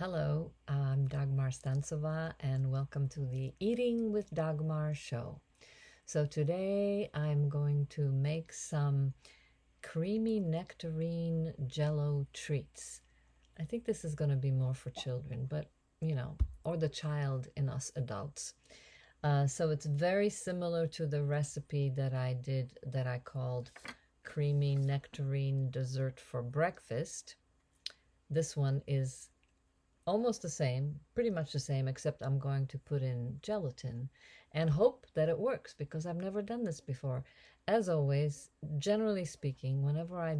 Hello, I'm Dagmar Stansova, and welcome to the Eating with Dagmar show. So today I'm going to make some creamy nectarine jello treats. I think this is going to be more for children, but or the child in us adults. So it's very similar to the recipe that I did that I called creamy nectarine dessert for breakfast. This one is almost the same, pretty much the same, except I'm going to put in gelatin and hope that it works because I've never done this before. As always, generally speaking, whenever I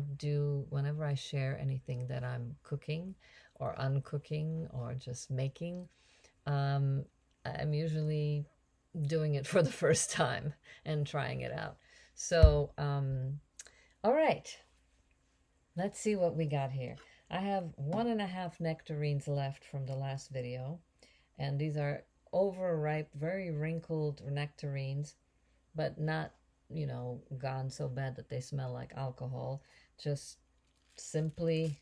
share anything that I'm cooking or uncooking or just making, I'm usually doing it for the first time and trying it out. So, all right, let's see what we got here. I have 1.5 nectarines left from the last video, and these are overripe, very wrinkled nectarines, but not, gone so bad that they smell like alcohol. Just simply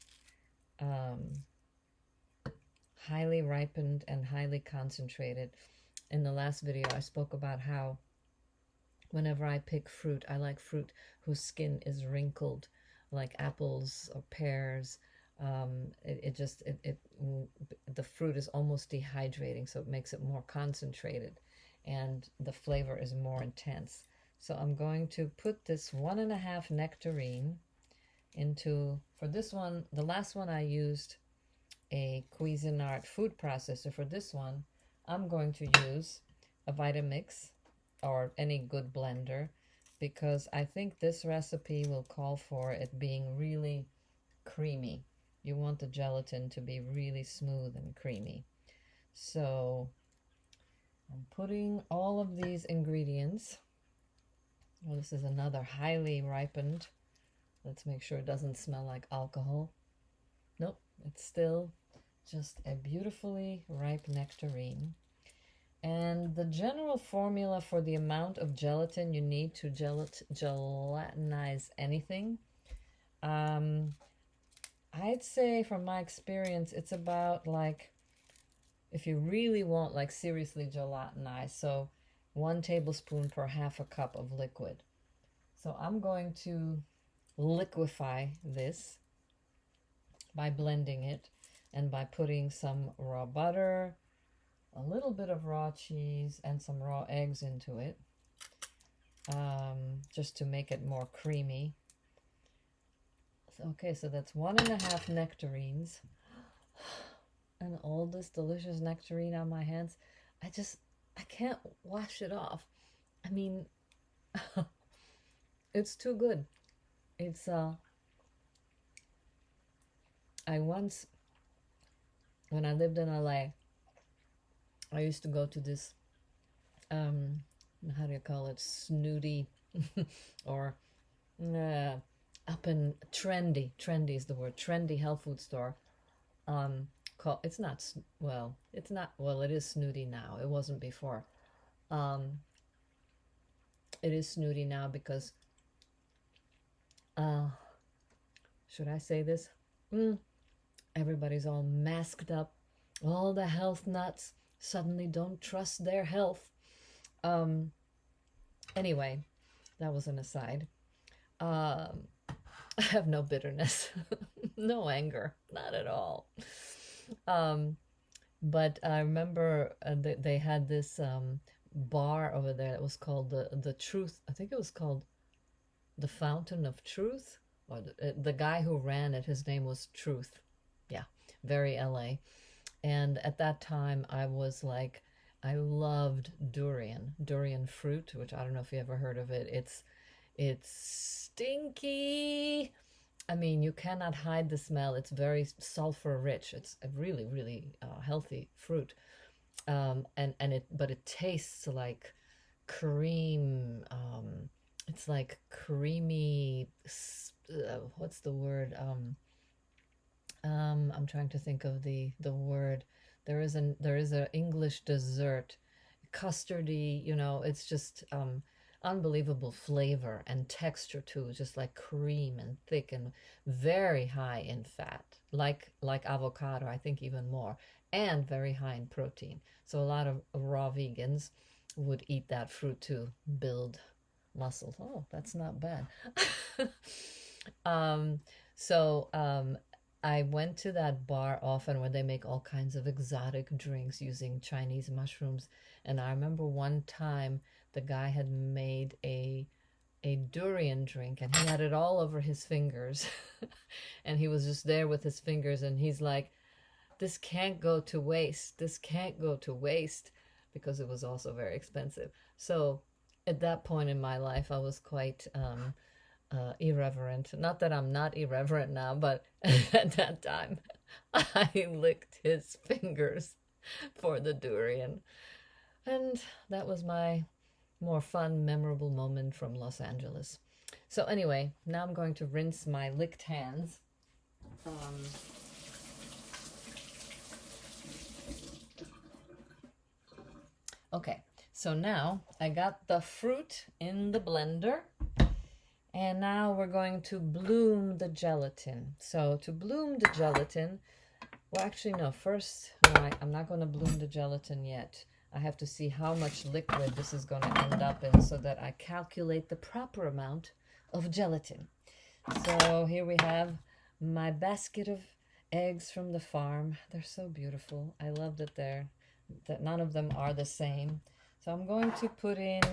highly ripened and highly concentrated. In the last video, I spoke about how whenever I pick fruit, I like fruit whose skin is wrinkled, like apples or pears. The fruit is almost dehydrating, so it makes it more concentrated and the flavor is more intense. So I'm going to put this 1.5 nectarine into, for this one, the last one I used a Cuisinart food processor. For this one, I'm going to use a Vitamix or any good blender because I think this recipe will call for it being really creamy. You want the gelatin to be really smooth and creamy. So I'm putting all of these ingredients. Well, this is another highly ripened. Let's make sure it doesn't smell like alcohol. Nope, it's still just a beautifully ripe nectarine. And the general formula for the amount of gelatin you need to gelatinize anything, I'd say from my experience, it's about like, if you really want like seriously gelatinized, so 1 tablespoon per half a cup of liquid. So I'm going to liquefy this by blending it and by putting some raw butter, a little bit of raw cheese, and some raw eggs into it, just to make it more creamy. Okay, so that's 1.5 nectarines and all this delicious nectarine on my hands. I can't wash it off. I mean, it's too good. It's, I once, when I lived in LA, I used to go to this, how do you call it, snooty, or, up in trendy is the word, trendy health food store. It's not, it is snooty now. It wasn't before. It is snooty now because, should I say this? Everybody's all masked up. All the health nuts suddenly don't trust their health. Anyway, that was an aside. I have no bitterness, no anger, not at all. But I remember they had this bar over there that was called the Truth. I think it was called the Fountain of Truth, or the guy who ran it, his name was Truth. Yeah, very LA. And at that time, I was like, I loved durian fruit, which I don't know if you ever heard of it. It's stinky. I mean, you cannot hide the smell. It's very sulfur rich. It's a really, really healthy fruit. But it tastes like cream. It's like creamy. What's the word? I'm trying to think of the word. There is an English dessert, custardy. It's just unbelievable flavor and texture too, just like cream and thick and very high in fat. like avocado, I think even more, and very high in protein. So a lot of raw vegans would eat that fruit to build muscles. Oh, that's not bad. um, so I went to that bar often where they make all kinds of exotic drinks using Chinese mushrooms. And I remember one time the guy had made a durian drink and he had it all over his fingers. And he was just there with his fingers and he's like, this can't go to waste. This can't go to waste, because it was also very expensive. So at that point in my life, I was quite irreverent. Not that I'm not irreverent now, but at that time, I licked his fingers for the durian. And that was my more fun, memorable moment from Los Angeles. So anyway, now I'm going to rinse my licked hands. Okay, so now I got the fruit in the blender, and now we're going to bloom the gelatin. So to bloom the gelatin, well, actually, no, first, no, I'm not going to bloom the gelatin yet. I have to see how much liquid this is going to end up in so that I calculate the proper amount of gelatin. So here we have my basket of eggs from the farm. They're so beautiful. I love that none of them are the same. So I'm going to put in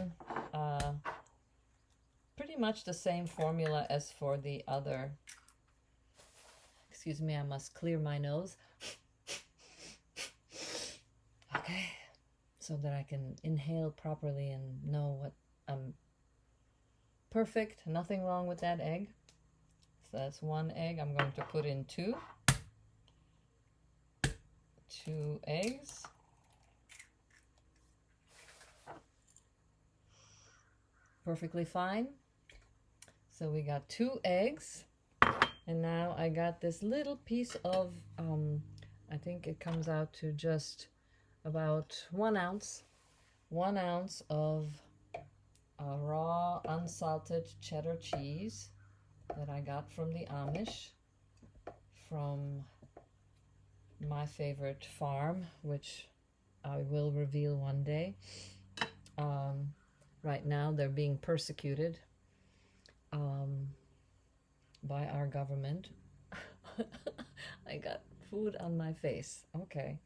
pretty much the same formula as for the other. Excuse me, I must clear my nose. Okay, so that I can inhale properly and know what I'm perfect. Nothing wrong with that egg. So that's one egg. I'm going to put in two eggs. Perfectly fine. So we got 2 eggs, and now I got this little piece of I think it comes out to just about 1 ounce of raw unsalted cheddar cheese that I got from the Amish, from my favorite farm, which I will reveal one day. Right now they're being persecuted by our government. I got food on my face. Okay.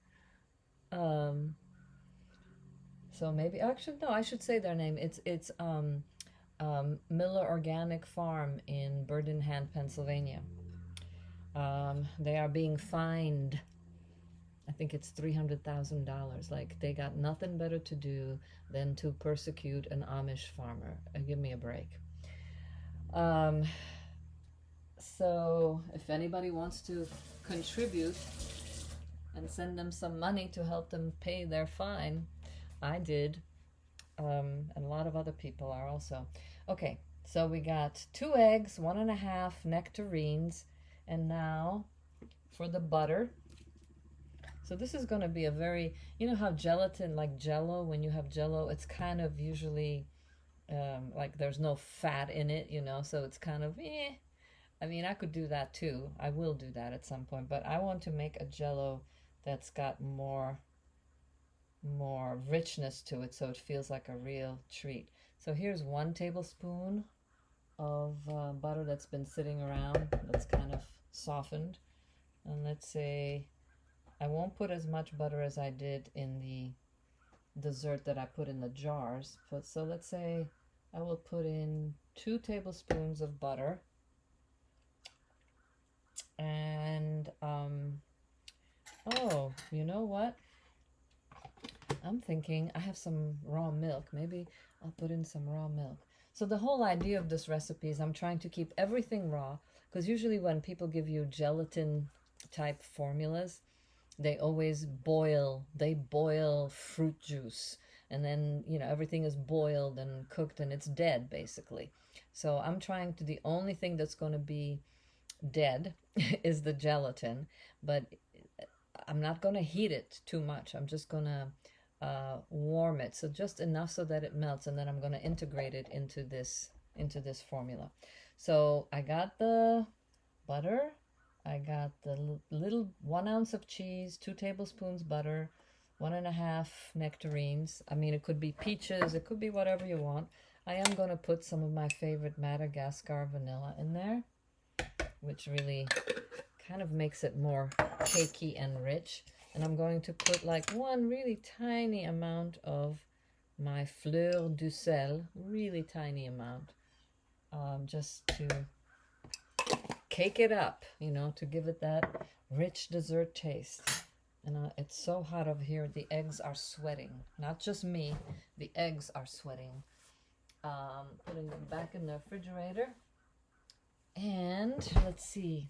So maybe, actually, no, I should say their name. It's Miller Organic Farm in Berdenhand, Pennsylvania. They are being fined. I think it's $300,000. Like, they got nothing better to do than to persecute an Amish farmer. Give me a break. So if anybody wants to contribute and send them some money to help them pay their fine, I did. And a lot of other people are also. Okay, so we got 2 eggs, 1.5 nectarines, and now for the butter. So this is going to be a very, you know how gelatin, like Jello, when you have Jello, it's kind of usually like there's no fat in it, you know, so it's kind of, I mean, I could do that too. I will do that at some point, but I want to make a Jello that's got more richness to it, so it feels like a real treat. So here's 1 tablespoon of butter that's been sitting around, that's kind of softened. And let's say I won't put as much butter as I did in the dessert that I put in the jars, but so let's say I will put in 2 tablespoons of butter. And oh, you know what? I'm thinking I have some raw milk. Maybe I'll put in some raw milk. So the whole idea of this recipe is I'm trying to keep everything raw, because usually when people give you gelatin type formulas, they always boil fruit juice, and then, you know, everything is boiled and cooked and it's dead basically. So I'm trying to, the only thing that's going to be dead is the gelatin, but I'm not going to heat it too much. I'm just going to warm it, so just enough so that it melts, and then I'm going to integrate it into this formula. So I got the butter, I got the little 1 ounce of cheese, 2 tablespoons butter, 1.5 nectarines. I mean, it could be peaches, it could be whatever you want. I am going to put some of my favorite Madagascar vanilla in there, which really kind of makes it more cakey and rich. And I'm going to put like one really tiny amount of my fleur du sel, really tiny amount, just to cake it up, you know, to give it that rich dessert taste. And it's so hot over here. The eggs are sweating. Not just me. The eggs are sweating. Putting them back in the refrigerator. And let's see.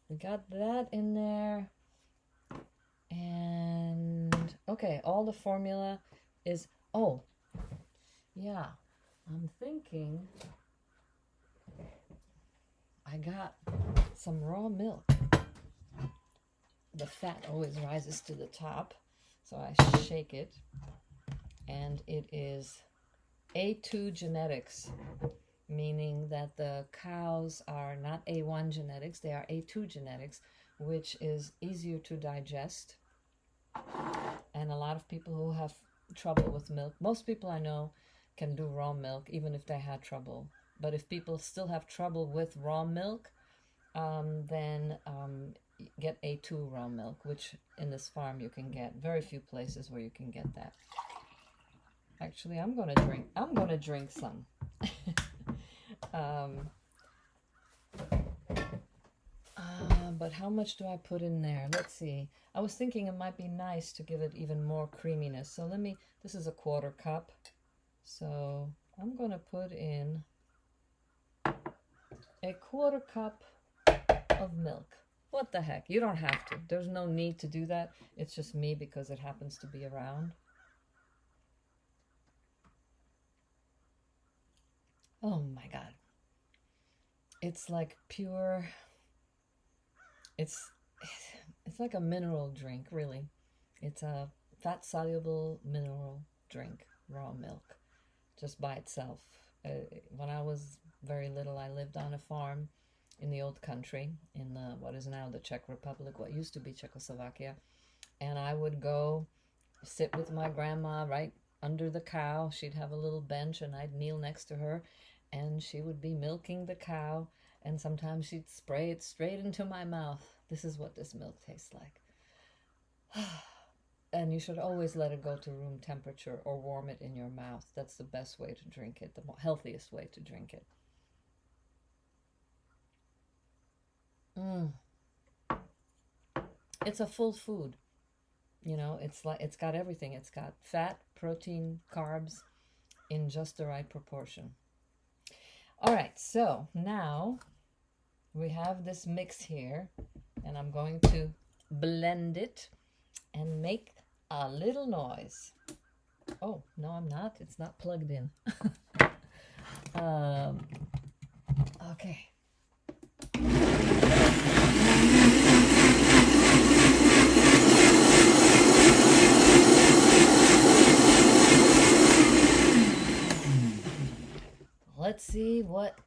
We got that in there. And okay, all the formula is... Oh, yeah. I'm thinking I got some raw milk. The fat always rises to the top, so I shake it, and it is A2 genetics, meaning that the cows are not A1 genetics, they are A2 genetics, which is easier to digest. And a lot of people who have trouble with milk, most people I know can do raw milk even if they had trouble. But if people still have trouble with raw milk, then get A2 raw milk, which in this farm you can get. Very few places where you can get that. Actually, I'm gonna drink some. But how much do I put in there? Let's see. I was thinking it might be nice to give it even more creaminess. So this is a 1/4 cup. So I'm gonna put in a 1/4 cup of milk. What the heck? You don't have to. There's no need to do that. It's just me because it happens to be around. Oh my God. It's like pure... It's like a mineral drink, really. It's a fat-soluble mineral drink, raw milk, just by itself. When I was very little, I lived on a farm in the old country, in what is now the Czech Republic, what used to be Czechoslovakia. And I would go sit with my grandma right under the cow. She'd have a little bench, and I'd kneel next to her, and she would be milking the cow. And sometimes she'd spray it straight into my mouth. This is what this milk tastes like. And you should always let it go to room temperature or warm it in your mouth. That's the best way to drink it, the healthiest way to drink it. It's a full food. You know, it's got everything. It's got fat, protein, carbs in just the right proportion. All right, so now we have this mix here, and I'm going to blend it and make a little noise. Oh, no, I'm not. It's not plugged in. Okay. Let's see what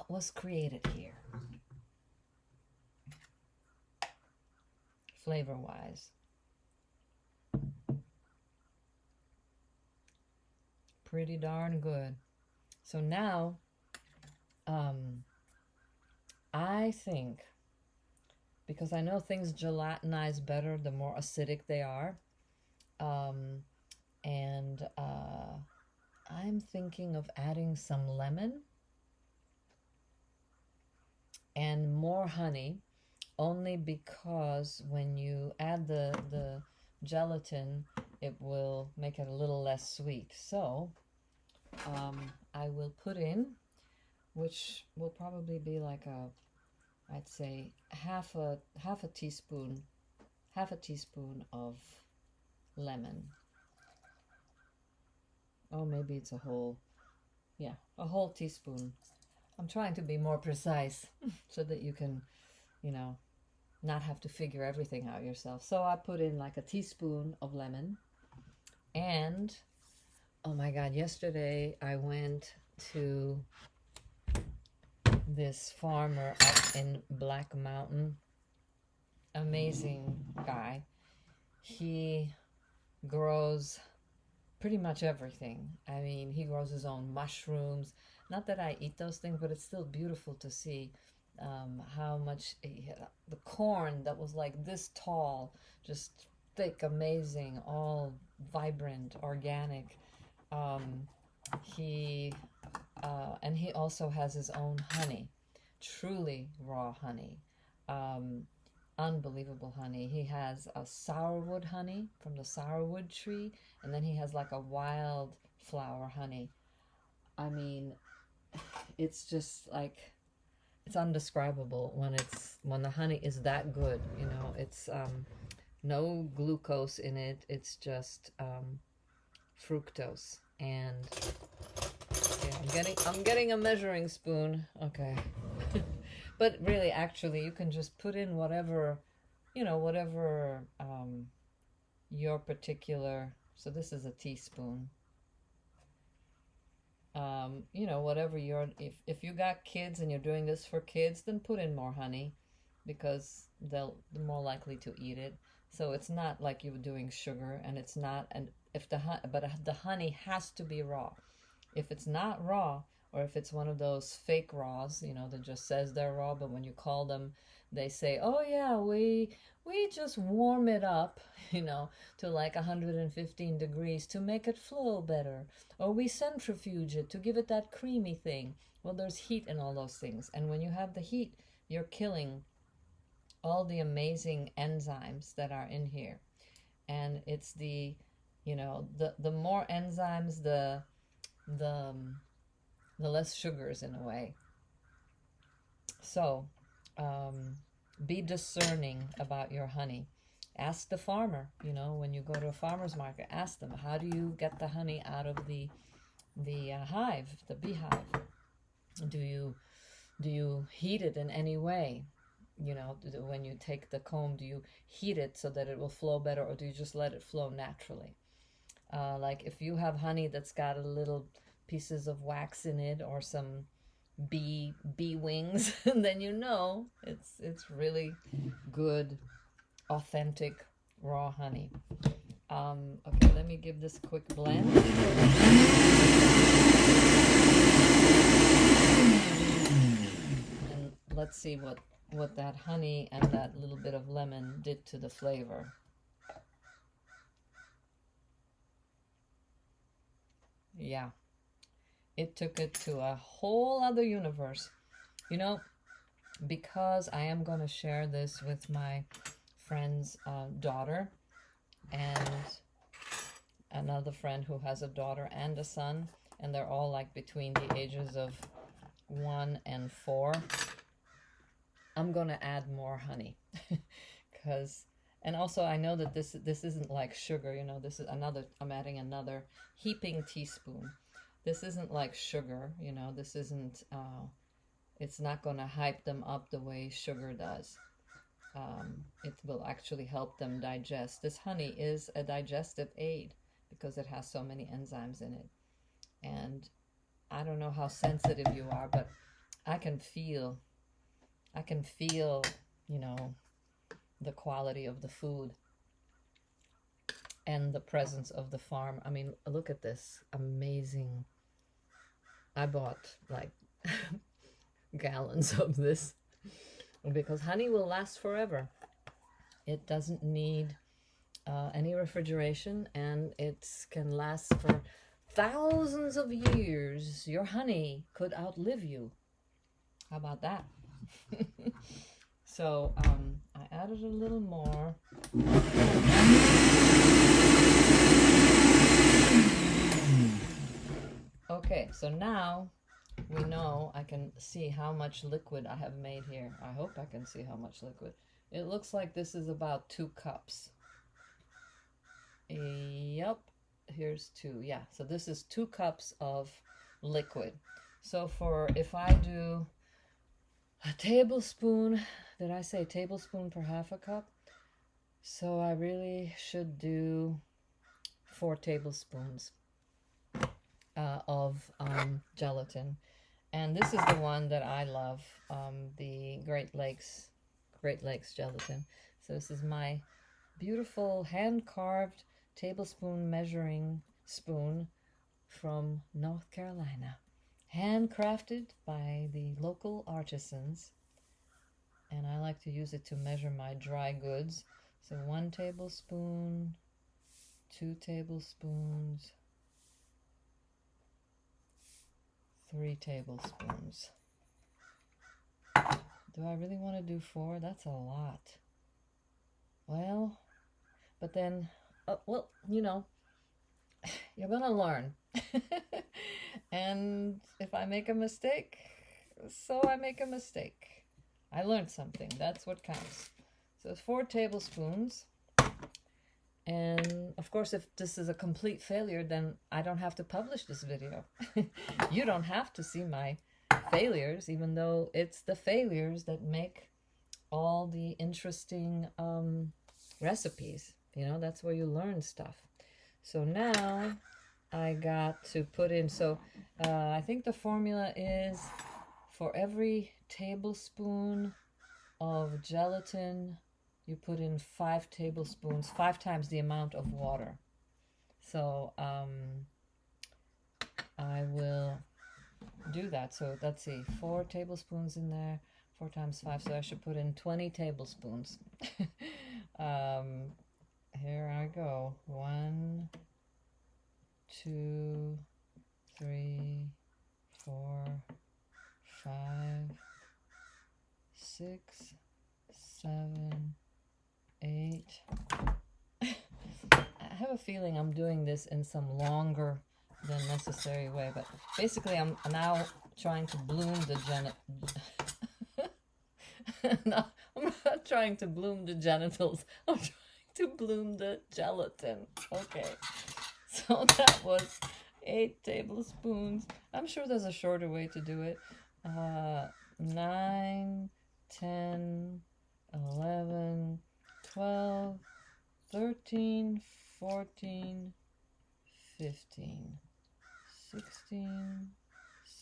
was created here. Flavor-wise. Pretty darn good. So now, I think, because I know things gelatinize better the more acidic they are, I'm thinking of adding some lemon and more honey, only because when you add the gelatin, it will make it a little less sweet. So I will put in, which will probably be like I'd say half a teaspoon of lemon. Oh, maybe it's a whole teaspoon. I'm trying to be more precise so that you can, you know, not have to figure everything out yourself. So I put in like a teaspoon of lemon. And, oh my God, yesterday I went to this farmer up in Black Mountain amazing guy. He grows pretty much everything. I mean, he grows his own mushrooms. Not that I eat those things, but it's still beautiful to see how much the corn that was like this tall, just thick, amazing, all vibrant, organic. Um, he and he also has his own honey, truly raw honey. Um, Unbelievable honey. He has a sourwood honey from the sourwood tree, and then he has like a wild flower honey. I mean, it's just like it's undescribable when the honey is that good. You know, it's no glucose in it. It's just fructose. And yeah, I'm getting a measuring spoon. Okay. But really, actually, you can just put in whatever, whatever your particular. So this is a teaspoon. Whatever your, if you got kids and you're doing this for kids, then put in more honey, because they're more likely to eat it. So it's not like you're doing sugar, and it's not, and if the honey has to be raw. If it's not raw, or if it's one of those fake raws, that just says they're raw, but when you call them, they say, oh yeah, we just warm it up, to like 115 degrees to make it flow better. Or we centrifuge it to give it that creamy thing. Well, there's heat in all those things. And when you have the heat, you're killing all the amazing enzymes that are in here. And it's the more enzymes, the less sugars in a way. So be discerning about your honey. Ask the farmer, when you go to a farmer's market, ask them, how do you get the honey out of the hive, the beehive? Do you heat it in any way? When you take the comb, do you heat it so that it will flow better, or do you just let it flow naturally? Like if you have honey that's got a little pieces of wax in it, or some bee wings, then it's really good, authentic raw honey. Okay, let me give this a quick blend. And let's see what that honey and that little bit of lemon did to the flavor. Yeah, it took it to a whole other universe. Because I am going to share this with my friend's daughter, and another friend who has a daughter and a son, and they're all like between the ages of 1 and 4. I'm going to add more honey and also I know that this isn't like sugar, this is I'm adding another heaping teaspoon. This isn't like sugar, this isn't, it's not going to hype them up the way sugar does. It will actually help them digest. This honey is a digestive aid because it has so many enzymes in it. And I don't know how sensitive you are, but I can feel, the quality of the food and the presence of the farm. I mean, look at this amazing. I bought like gallons of this because honey will last forever. It doesn't need any refrigeration, and it can last for thousands of years. Your honey could outlive you. How about that? So I added a little more. Okay, so now we know I can see how much liquid I have made here. I hope I can see how much liquid. It looks like this is about 2 cups. Yep, here's 2. Yeah, so this is 2 cups of liquid. So if I do a tablespoon, did I say tablespoon per half a cup? So I really should do 4 tablespoons of gelatin. And this is the one that I love, the Great Lakes gelatin. So this is my beautiful hand-carved tablespoon measuring spoon from North Carolina. Handcrafted by the local artisans. And I like to use it to measure my dry goods. So 1 tablespoon, 2 tablespoons, 3 tablespoons. Do I really want to do 4? That's a lot. Well, but then, well, you know, you're gonna learn. And if I make a mistake, so I make a mistake. I learned something. That's what counts. So it's 4 tablespoons. And of course, if this is a complete failure, then I don't have to publish this video. You don't have to see my failures, even though it's the failures that make all the interesting recipes. You know, that's where you learn stuff. So now I got to put in, so I think the formula is for every tablespoon of gelatin, you put in 5 tablespoons, 5 times the amount of water. So I will do that. So let's see, 4 tablespoons in there, 4 times 5, so I should put in 20 tablespoons. Here I go. 1, 2, 3, 4, 5, 6, 7, 8. I have a feeling I'm doing this in some longer than necessary way, but basically I'm now trying to bloom the No, I'm not trying to bloom the genitals. I'm trying to bloom the gelatin. Okay, so that was 8 tablespoons. I'm sure there's a shorter way to do it. 9, 10, 11, 12, 13, 14, 15, 16,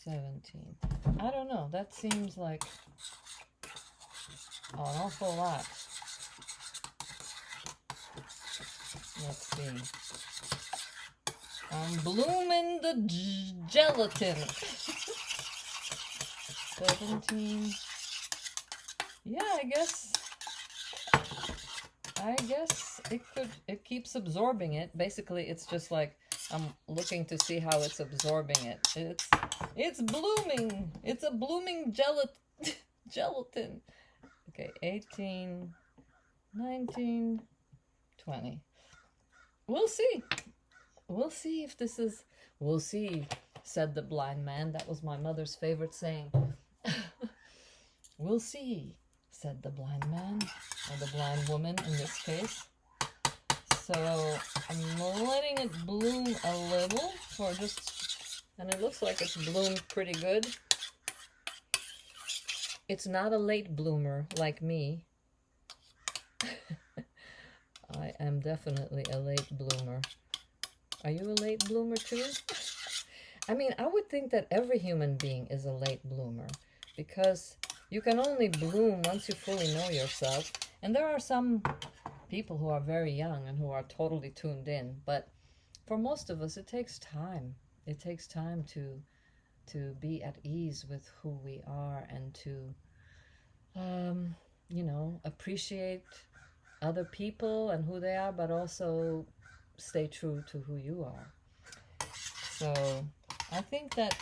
17. I don't know. That seems like an awful lot. Let's see. I'm blooming the gelatin. 17. Yeah, I guess it keeps absorbing it. Basically, it's just like I'm looking to see how it's absorbing it. It's blooming. It's a blooming gelatin. Okay, 18, 19, 20. We'll see. We'll see if this is... We'll see, said the blind man. That was my mother's favorite saying. We'll see, said the blind man, or the blind woman in this case. So I'm letting it bloom a little for just... And it looks like it's bloomed pretty good. It's not a late bloomer like me. I am definitely a late bloomer. Are you a late bloomer too? I mean, I would think that every human being is a late bloomer, because you can only bloom once you fully know yourself. And there are some people who are very young and who are totally tuned in, but for most of us, it takes time. It takes time to be at ease with who we are and to, you know, appreciate other people and who they are, but also stay true to who you are. So I think that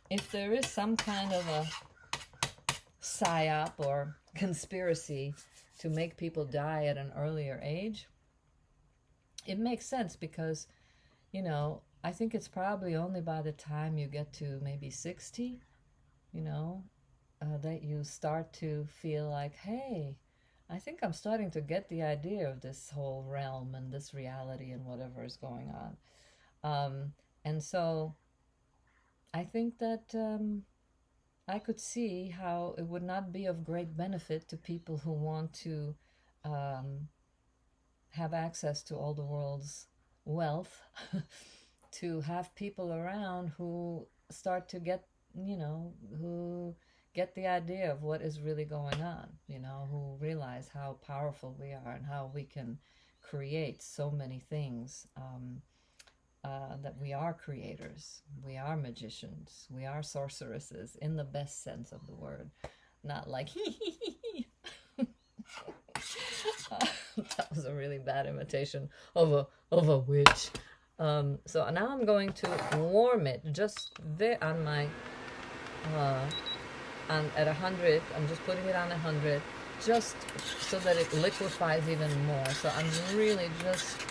if there is some kind of a psyop or conspiracy to make people die at an earlier age, it makes sense because, you know, I think it's probably only by the time you get to maybe 60, you know, that you start to feel like, hey, I think I'm starting to get the idea of this whole realm and this reality and whatever is going on. And so I think that I could see how it would not be of great benefit to people who want to have access to all the world's wealth to have people around who start to get, you know, who get the idea of what is really going on, you know, who realize how powerful we are and how we can create so many things, that we are creators, we are magicians, we are sorceresses in the best sense of the word, not like that was a really bad imitation of a witch. So now I'm going to warm it just there on my at 100. I'm just putting it on 100, just so that it liquefies even more. So I'm really just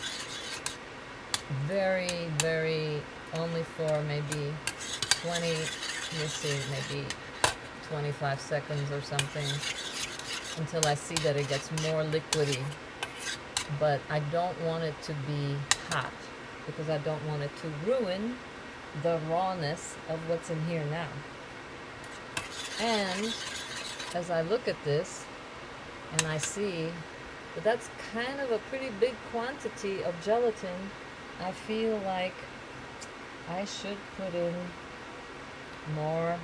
very, very, only for maybe 20, let's see, maybe 25 seconds or something, until I see that it gets more liquidy. But I don't want it to be hot, because I don't want it to ruin the rawness of what's in here now. And as I look at this and I see that that's kind of a pretty big quantity of gelatin, I feel like I should put in more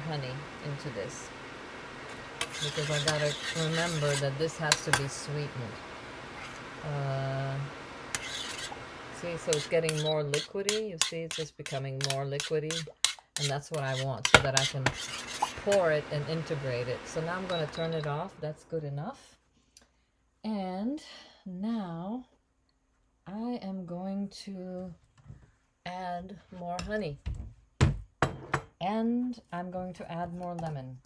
honey into this, because I gotta remember that this has to be sweetened. See, so it's getting more liquidy. You see, it's just becoming more liquidy, and that's what I want, so that I can pour it and integrate it. So now I'm going to turn it off. That's good enough. And now I am going to add more honey, and I'm going to add more lemon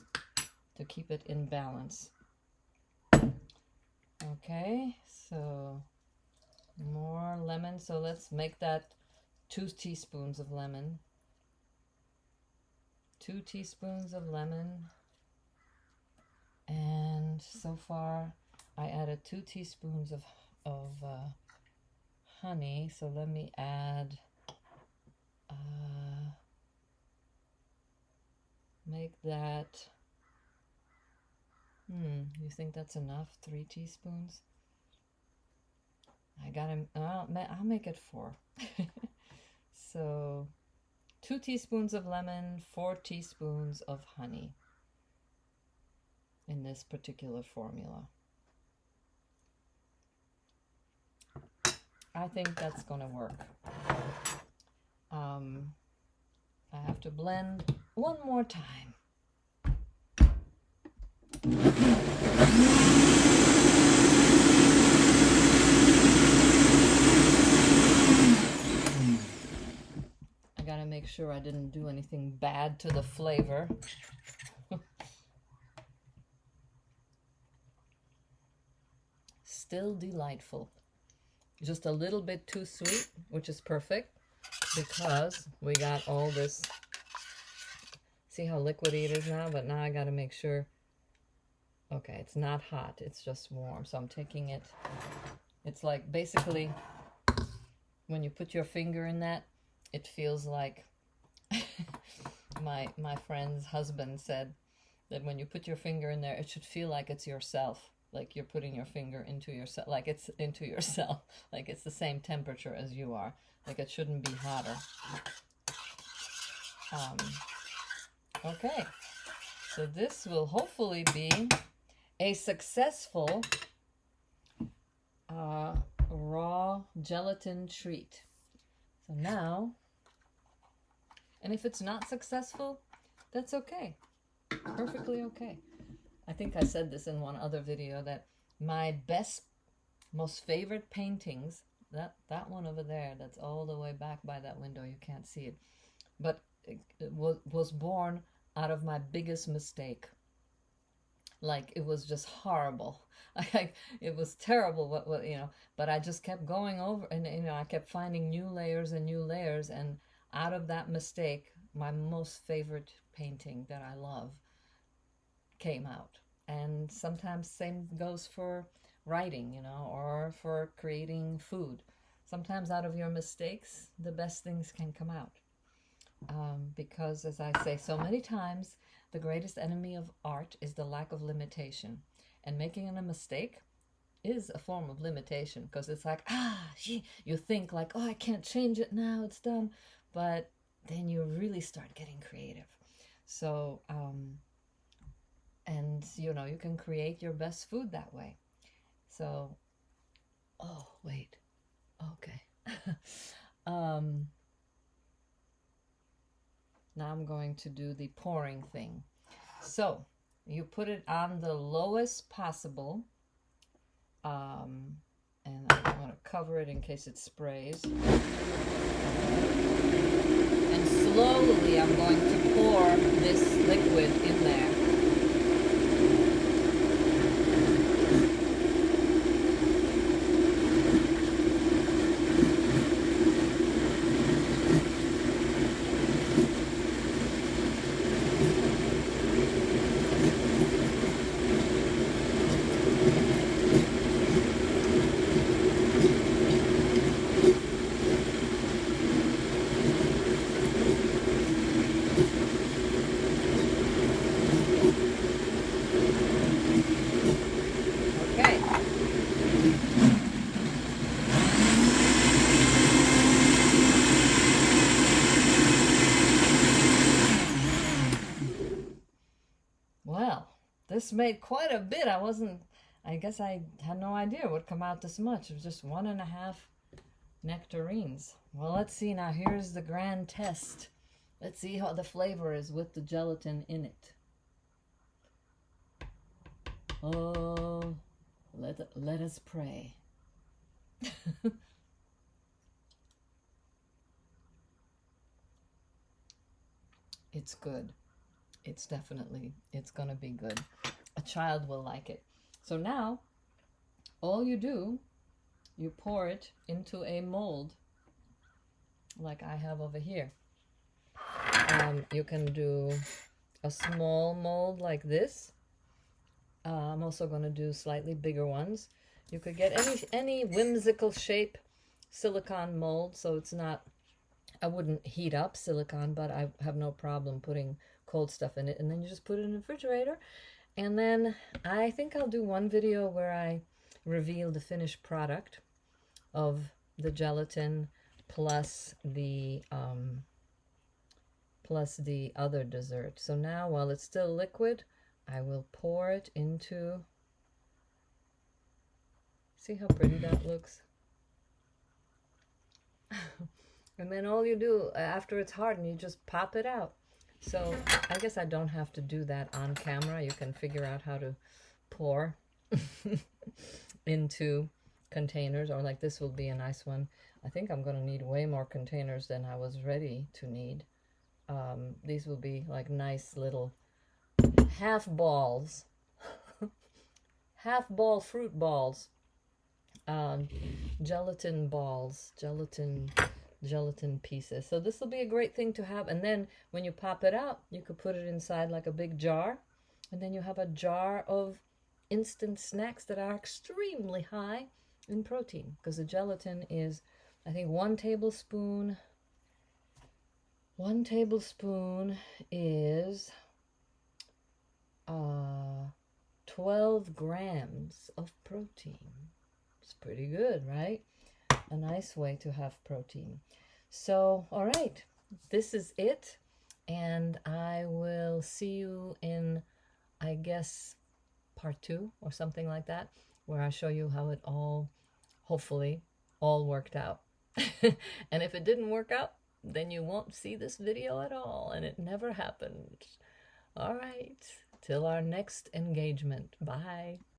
to keep it in balance. Okay, so more lemon. So let's make that 2 teaspoons of lemon. 2 teaspoons of lemon. And so far I added 2 teaspoons of honey. So let me add, make that, you think that's enough? 3 teaspoons? I gotta, I'll make it 4. So 2 teaspoons of lemon, 4 teaspoons of honey in this particular formula. I think that's gonna work. I have to blend one more time. I gotta make sure I didn't do anything bad to the flavor. Still delightful. Just a little bit too sweet, which is perfect, because we got all this. See how liquidy it is now? But now I gotta make sure. Okay, it's not hot, it's just warm. So I'm taking it. It's like basically when you put your finger in that, it feels like my friend's husband said that when you put your finger in there, it should feel like it's yourself, like you're putting your finger into yourself, like it's into yourself, like it's the same temperature as you are, like it shouldn't be hotter. Okay, so this will hopefully be a successful raw gelatin treat. So now, and if it's not successful, that's okay. Perfectly okay. I think I said this in one other video that my best, most favorite paintings, that one over there, that's all the way back by that window, you can't see it, but it was born out of my biggest mistake. Like, it was just horrible. It was terrible, what you know, but I just kept going over, and you know, I kept finding new layers and new layers, and out of that mistake, my most favorite painting that I love came out. And sometimes same goes for writing, you know, or for creating food. Sometimes out of your mistakes, the best things can come out. Because, as I say so many times, the greatest enemy of art is the lack of limitation. And making a mistake is a form of limitation, because it's like, you think like, oh, I can't change it now, it's done. But then you really start getting creative. So, and you know, you can create your best food that way. So, oh, wait. Okay. um, Now I'm going to do the pouring thing. So, you put it on the lowest possible. And I want to cover it in case it sprays. And slowly I'm going to pour this liquid in there. Well, this made quite a bit. I guess I had no idea it would come out this much. It was just 1.5 nectarines. Well, let's see now. Here's the grand test. Let's see how the flavor is with the gelatin in it. Oh, let us pray. It's good. It's gonna be good. A child will like it. So now, all you do, you pour it into a mold, like I have over here. You can do a small mold like this. I'm also going to do slightly bigger ones. You could get any whimsical shape silicone mold, so it's not, I wouldn't heat up silicone, but I have no problem putting cold stuff in it. And then you just put it in the refrigerator. And then I think I'll do one video where I reveal the finished product of the gelatin plus the other dessert. So now, while it's still liquid, I will pour it into, see how pretty that looks? And then all you do after it's hardened, you just pop it out. So I guess I don't have to do that on camera. You can figure out how to pour into containers, or like this will be a nice one. I think I'm going to need way more containers than I was ready to need. These will be like nice little half balls, half ball fruit balls, gelatin balls, gelatin pieces. So this will be a great thing to have. And then when you pop it out, you could put it inside like a big jar, and then you have a jar of instant snacks that are extremely high in protein, because the gelatin is, I think, 1 tablespoon is 12 grams of protein. It's pretty good, right? A nice way to have protein. So, all right, this is it. And I will see you in, I guess, part 2 or something like that, where I show you how it all, hopefully, all worked out. And if it didn't work out, then you won't see this video at all, and it never happened. All right, till our next engagement. Bye.